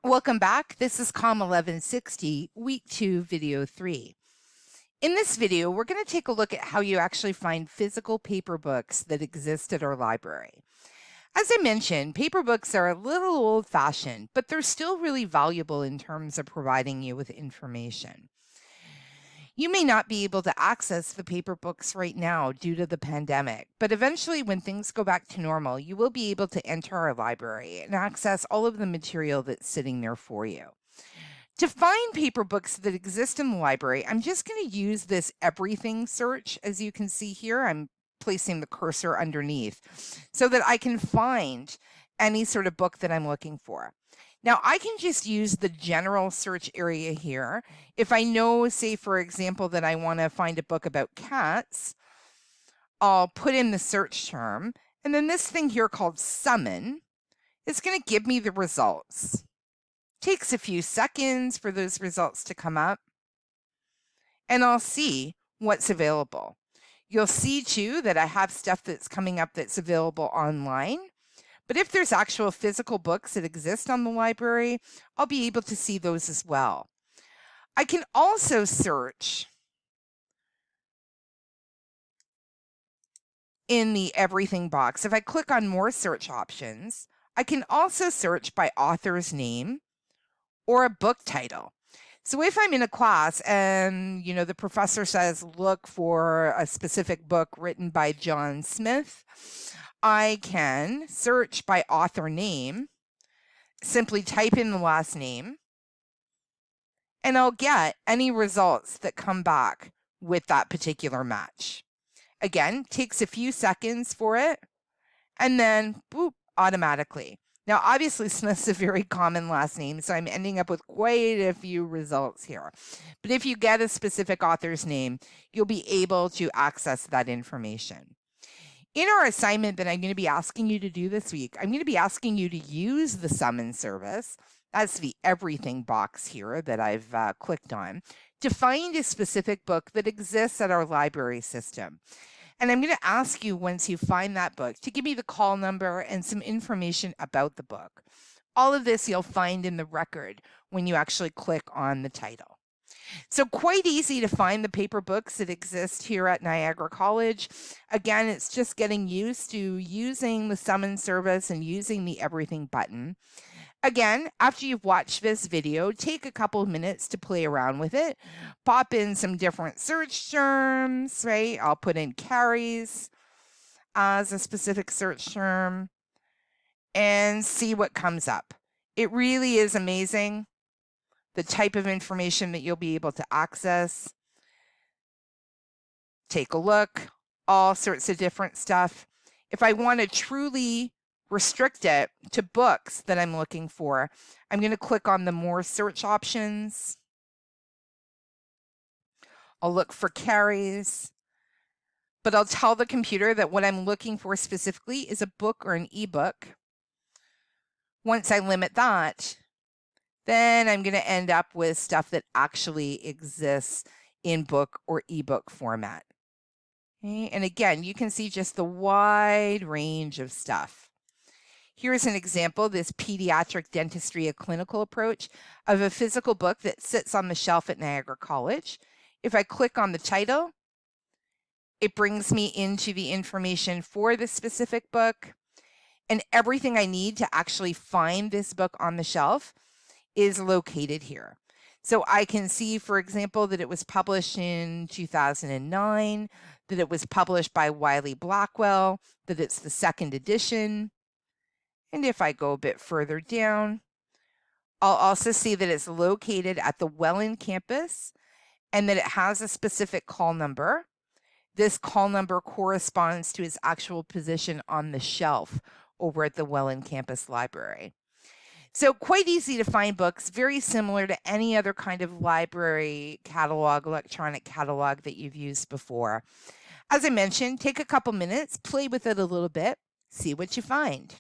Welcome back. This is COM 1160, Week 2, Video 3. In this video, we're going to take a look at how you actually find physical paper books that exist at our library. As I mentioned, paper books are a little old-fashioned, but they're still really valuable in terms of providing you with information. You may not be able to access the paper books right now due to the pandemic, but eventually when things go back to normal, you will be able to enter our library and access all of the material that's sitting there for you. To find paper books that exist in the library, I'm just going to use this everything search. As you can see here, I'm placing the cursor underneath so that I can find any sort of book that I'm looking for. Now, I can just use the general search area here. If I know, say, for example, that I want to find a book about cats, I'll put in the search term, and then this thing here called summon is going to give me the results. Takes a few seconds for those results to come up, and I'll see what's available. You'll see, too, that I have stuff that's coming up that's available online. But if there's actual physical books that exist on the library, I'll be able to see those as well. I can also search in the everything box. If I click on more search options, I can also search by author's name or a book title. So if I'm in a class and, the professor says, look for a specific book written by John Smith, I can search by author name, simply type in the last name, and I'll get any results that come back with that particular match. Again, takes a few seconds for it, and then boop, automatically. Now, obviously, Smith's a very common last name, so I'm ending up with quite a few results here. But if you get a specific author's name, you'll be able to access that information. In our assignment that I'm going to be asking you to do this week, I'm going to be asking you to use the summon service, that's the everything box here that I've clicked on, to find a specific book that exists at our library system. And I'm going to ask you, once you find that book, to give me the call number and some information about the book. All of this you'll find in the record when you actually click on the title. So quite easy to find the paper books that exist here at Niagara College. Again, it's just getting used to using the summon service and using the everything button. Again, after you've watched this video, take a couple of minutes to play around with it. Pop in some different search terms, right? I'll put in carries as a specific search term and see what comes up. It really is amazing the type of information that you'll be able to access. Take a look, all sorts of different stuff. If I want to truly restrict it to books that I'm looking for, I'm going to click on the more search options. I'll look for carries, but I'll tell the computer that what I'm looking for specifically is a book or an ebook. Once I limit that, then I'm going to end up with stuff that actually exists in book or ebook format. Okay? And again, you can see just the wide range of stuff. Here's an example, this Pediatric Dentistry, a Clinical Approach, of a physical book that sits on the shelf at Niagara College. If I click on the title, it brings me into the information for this specific book, and everything I need to actually find this book on the shelf is located here. So I can see, for example, that it was published in 2009, that it was published by Wiley Blackwell, that it's the second edition. And if I go a bit further down, I'll also see that it's located at the Welland campus and that it has a specific call number. This call number corresponds to its actual position on the shelf over at the Welland campus library. So quite easy to find books, very similar to any other kind of library catalog, electronic catalog that you've used before. As I mentioned, take a couple minutes, play with it a little bit, see what you find.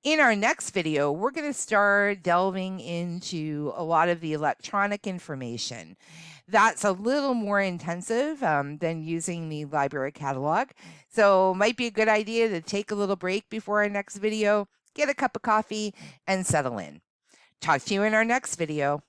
In our next video, we're going to start delving into a lot of the electronic information. That's a little more intensive than using the library catalog. So it might be a good idea to take a little break before our next video, get a cup of coffee, and settle in. Talk to you in our next video.